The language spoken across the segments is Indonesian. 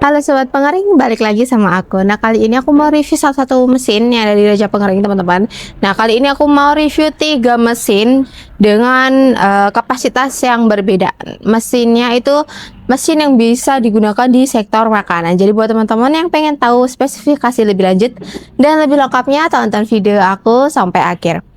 Halo sobat pengering, balik lagi sama aku. Nah, kali ini aku mau review salah satu mesin yang ada di Raja Pengering, teman-teman. Nah, kali ini aku mau review 3 mesin dengan kapasitas yang berbeda. Mesinnya itu mesin yang bisa digunakan di sektor makanan. Jadi buat teman-teman yang pengen tahu spesifikasi lebih lanjut dan lebih lengkapnya, tonton video aku sampai akhir.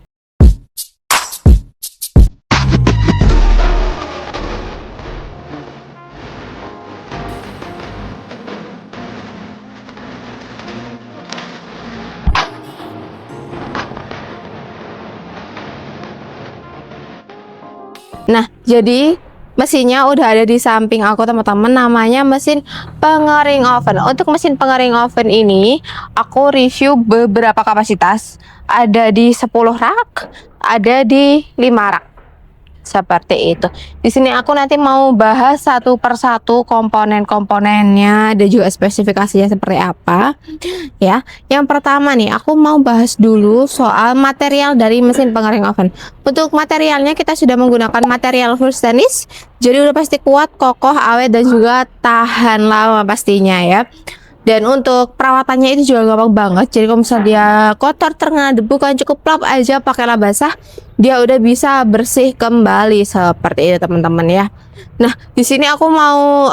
Nah, jadi mesinnya udah ada di samping aku, teman-teman. Namanya mesin pengering oven. Untuk mesin pengering oven ini, aku review beberapa kapasitas. Ada di 10 rak, ada di 5 rak. Seperti itu. Di sini aku nanti mau bahas satu persatu komponen-komponennya dan juga spesifikasinya seperti apa. Ya, yang pertama nih, aku mau bahas dulu soal material dari mesin pengering oven. Untuk materialnya kita sudah menggunakan material full stainless, jadi udah pasti kuat, kokoh, awet dan juga tahan lama pastinya ya. Dan untuk perawatannya itu juga gampang banget. Jadi kalau misalnya dia kotor, terkena debu, kan cukup lap aja pakai lap basah, dia udah bisa bersih kembali seperti itu, teman-teman ya. Nah, di sini aku mau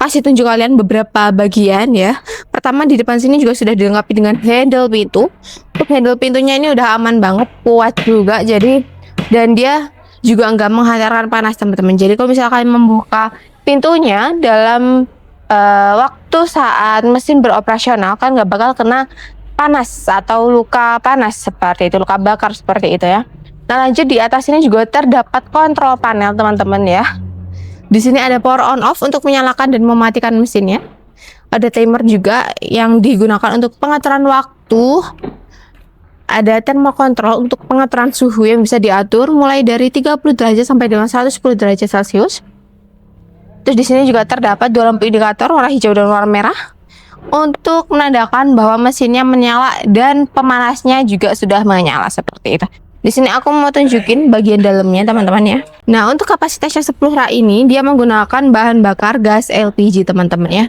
kasih tunjuk kalian beberapa bagian ya. Pertama, di depan sini juga sudah dilengkapi dengan handle pintu. Untuk handle pintunya ini udah aman banget, kuat juga. Jadi dan dia juga nggak menghantarkan panas, teman-teman. Jadi kalau misalnya kalian membuka pintunya dalam waktu saat mesin beroperasional, kan nggak bakal kena panas atau luka panas seperti itu, luka bakar seperti itu ya. Nah, lanjut, di atas ini juga terdapat kontrol panel, teman-teman ya. Di sini ada power on off untuk menyalakan dan mematikan mesinnya. Ada timer juga yang digunakan untuk pengaturan waktu. Ada thermocontrol untuk pengaturan suhu yang bisa diatur mulai dari 30 derajat sampai dengan 110 derajat Celcius. Terus di sini juga terdapat 2 lampu indikator warna hijau dan warna merah untuk menandakan bahwa mesinnya menyala dan pemanasnya juga sudah menyala seperti itu. Di sini aku mau tunjukin bagian dalamnya, teman-teman ya. Nah, untuk kapasitasnya 10 rak ini dia menggunakan bahan bakar gas LPG, teman-teman ya.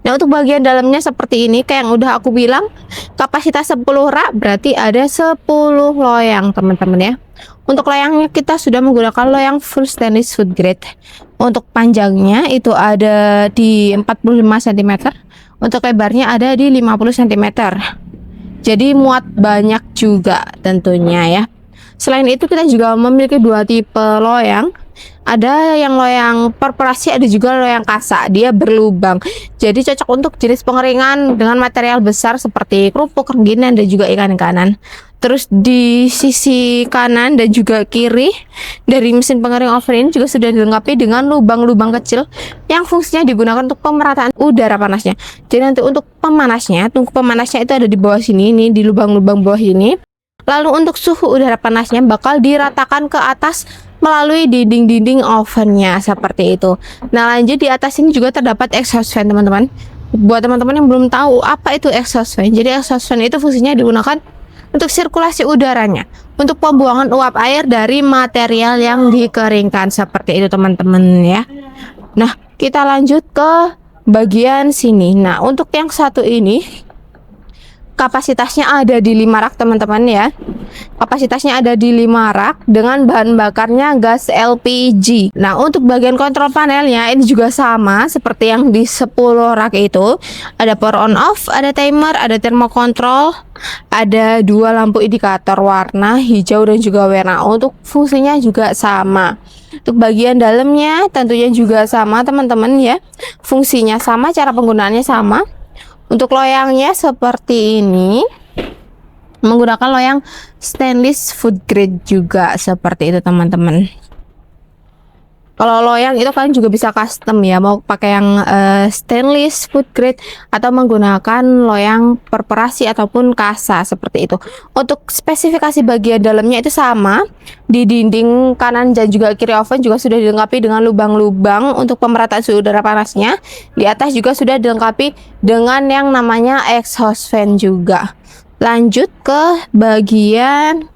Nah, untuk bagian dalamnya seperti ini, kayak yang udah aku bilang, kapasitas 10 rak berarti ada 10 loyang, teman-teman ya. Untuk loyangnya kita sudah menggunakan loyang full stainless food grade. Untuk panjangnya itu ada di 45 cm. Untuk lebarnya ada di 50 cm. Jadi muat banyak juga tentunya ya. Selain itu kita juga memiliki 2 tipe loyang. Ada yang loyang perforasi, ada juga loyang kasa. Dia berlubang. Jadi cocok untuk jenis pengeringan dengan material besar seperti kerupuk, rengginang dan juga ikan-ikanan. Terus di sisi kanan dan juga kiri dari mesin pengering oven ini juga sudah dilengkapi dengan lubang-lubang kecil yang fungsinya digunakan untuk pemerataan udara panasnya. Jadi nanti untuk pemanasnya, tungku pemanasnya itu ada di bawah sini, ini di lubang-lubang bawah ini. Lalu untuk suhu udara panasnya bakal diratakan ke atas melalui dinding-dinding ovennya seperti itu. Nah, lanjut, di atas ini juga terdapat exhaust fan, teman-teman. Buat teman-teman yang belum tahu apa itu exhaust fan, jadi exhaust fan itu fungsinya digunakan untuk sirkulasi udaranya, untuk pembuangan uap air dari material yang dikeringkan seperti itu, teman-teman ya. Nah, kita lanjut ke bagian sini. Nah, untuk yang satu ini kapasitasnya ada di 5 rak, teman-teman ya. Kapasitasnya ada di 5 rak dengan bahan bakarnya gas LPG. Nah, untuk bagian kontrol panelnya ini juga sama seperti yang di 10 rak itu. Ada power on off, ada timer, ada thermocontrol, ada 2 lampu indikator warna hijau dan juga warna. Untuk fungsinya juga sama. Untuk bagian dalamnya tentunya juga sama, teman-teman ya. Fungsinya sama, cara penggunaannya sama. Untuk loyangnya seperti ini, menggunakan loyang stainless food grade juga seperti itu, teman-teman. Kalau loyang itu kalian juga bisa custom ya, mau pakai yang stainless food grade atau menggunakan loyang perforasi ataupun kasa seperti itu. Untuk spesifikasi bagian dalamnya itu sama. Di dinding kanan dan juga kiri oven juga sudah dilengkapi dengan lubang-lubang untuk pemerataan suhu udara panasnya. Di atas juga sudah dilengkapi dengan yang namanya exhaust fan juga. Lanjut ke bagian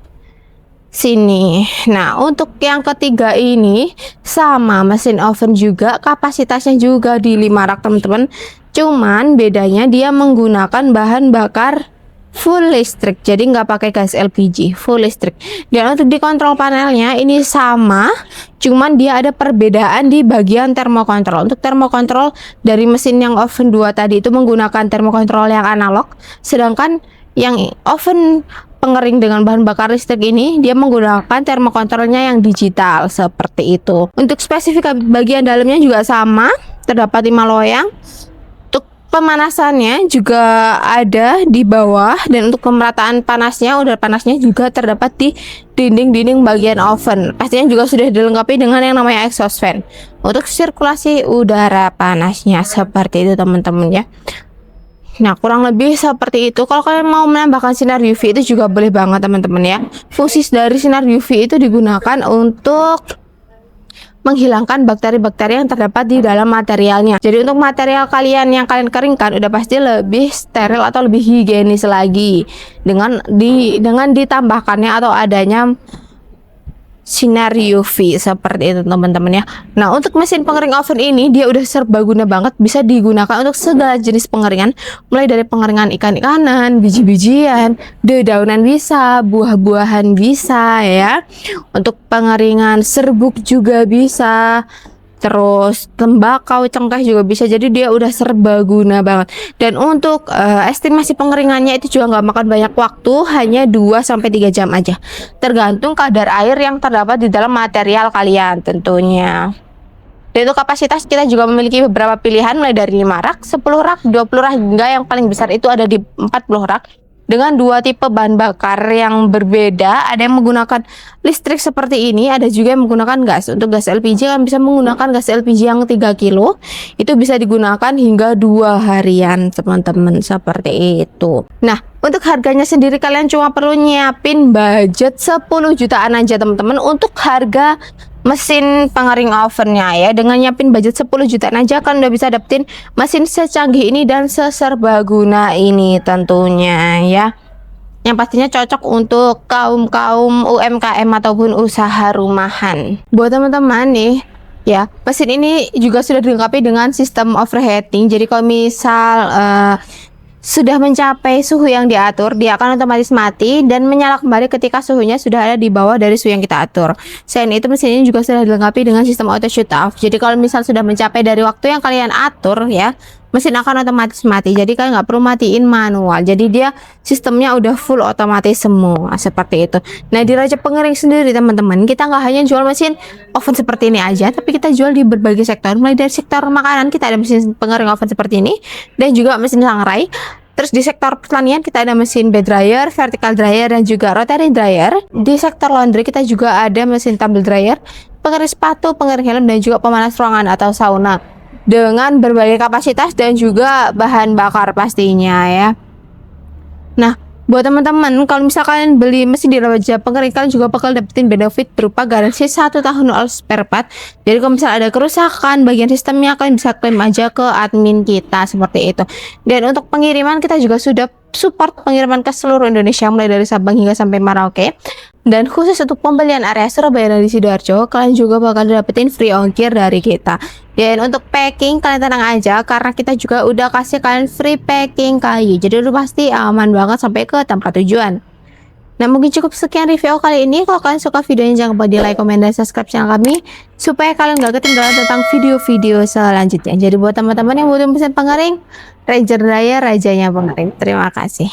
sini. Nah, untuk yang ketiga ini sama mesin oven juga, kapasitasnya juga di 5 rak, teman-teman. Cuman bedanya dia menggunakan bahan bakar full listrik, jadi nggak pakai gas LPG, full listrik. Dan untuk di kontrol panelnya ini sama, cuman dia ada perbedaan di bagian termokontrol. Untuk termokontrol dari mesin yang oven 2 tadi itu menggunakan termokontrol yang analog, sedangkan yang oven pengering dengan bahan bakar listrik ini dia menggunakan termokontrolnya yang digital seperti itu. Untuk spesifikasi bagian dalamnya juga sama, terdapat 5 loyang. Pemanasannya juga ada di bawah, dan untuk pemerataan panasnya, udara panasnya juga terdapat di dinding-dinding bagian oven. Pastinya juga sudah dilengkapi dengan yang namanya exhaust fan untuk sirkulasi udara panasnya seperti itu teman-teman ya. Nah, kurang lebih seperti itu. Kalau kalian mau menambahkan sinar UV itu juga boleh banget teman-teman ya. Fungsi dari sinar UV itu digunakan untuk menghilangkan bakteri-bakteri yang terdapat di dalam materialnya. Jadi untuk material kalian yang kalian keringkan udah pasti lebih steril atau lebih higienis lagi dengan ditambahkannya atau adanya sinar UV seperti itu teman-teman ya. Nah, untuk mesin pengering oven ini dia udah serbaguna banget, bisa digunakan untuk segala jenis pengeringan, mulai dari pengeringan ikan-ikanan, biji-bijian, dedaunan bisa, buah-buahan bisa ya. Untuk pengeringan serbuk juga bisa, terus tembakau, cengkeh juga bisa. Jadi dia udah serbaguna banget. Dan untuk estimasi pengeringannya itu juga nggak makan banyak waktu, hanya 2-3 jam aja, tergantung kadar air yang terdapat di dalam material kalian tentunya. Dan untuk kapasitas kita juga memiliki beberapa pilihan, mulai dari 5 rak, 10 rak, 20 rak, hingga yang paling besar itu ada di 40 rak dengan 2 tipe bahan bakar yang berbeda. Ada yang menggunakan listrik seperti ini, ada juga yang menggunakan gas. Untuk gas LPG kan bisa menggunakan gas LPG yang 3 kilo, itu bisa digunakan hingga 2 harian teman-teman seperti itu. Nah, untuk harganya sendiri kalian cuma perlu nyiapin budget 10 jutaan aja teman-teman untuk harga mesin pengering ovennya ya. Dengan nyiapin budget 10 jutaan aja kan udah bisa dapetin mesin secanggih ini dan seserbaguna ini tentunya ya, yang pastinya cocok untuk kaum UMKM ataupun usaha rumahan. Buat teman-teman nih ya, mesin ini juga sudah dilengkapi dengan sistem overheating. Jadi kalau misal sudah mencapai suhu yang diatur, dia akan otomatis mati dan menyala kembali ketika suhunya sudah ada di bawah dari suhu yang kita atur. Selain itu, mesin ini juga sudah dilengkapi dengan sistem auto shut off. Jadi kalau misal sudah mencapai dari waktu yang kalian atur ya, mesin akan otomatis mati. Jadi kalian nggak perlu matiin manual. Jadi dia sistemnya udah full otomatis semua seperti itu. Nah, di Raja Pengering sendiri teman-teman, kita nggak hanya jual mesin oven seperti ini aja, tapi kita jual di berbagai sektor. Mulai dari sektor makanan kita ada mesin pengering oven seperti ini, dan juga mesin sangrai. Terus di sektor pertanian kita ada mesin bed dryer, vertical dryer, dan juga rotary dryer. Di sektor laundry kita juga ada mesin tumble dryer, pengering sepatu, pengering helm, dan juga pemanas ruangan atau sauna dengan berbagai kapasitas dan juga bahan bakar pastinya ya. Nah, buat teman-teman, kalau misalkan beli mesin di Raja Pengering, kalian juga bakal dapetin benefit berupa garansi 1 tahun all spare part. Jadi kalau misalnya ada kerusakan bagian sistemnya, kalian bisa klaim aja ke admin kita seperti itu. Dan untuk pengiriman kita juga sudah support pengiriman ke seluruh Indonesia, mulai dari Sabang hingga sampai Merauke. Dan khusus untuk pembelian area Surabaya dan di Sidoarjo, kalian juga bakal dapetin free ongkir dari kita. Dan untuk packing kalian tenang aja, karena kita juga udah kasih kalian free packing kayu. Jadi udah pasti aman banget sampai ke tempat tujuan. Nah, mungkin cukup sekian review kali ini. Kalau kalian suka videonya, jangan lupa di like, komen, dan subscribe channel kami supaya kalian gak ketinggalan tentang video-video selanjutnya. Jadi buat teman-teman yang butuh mesin pengering, Ranger Dryer, rajanya pengering. Terima kasih.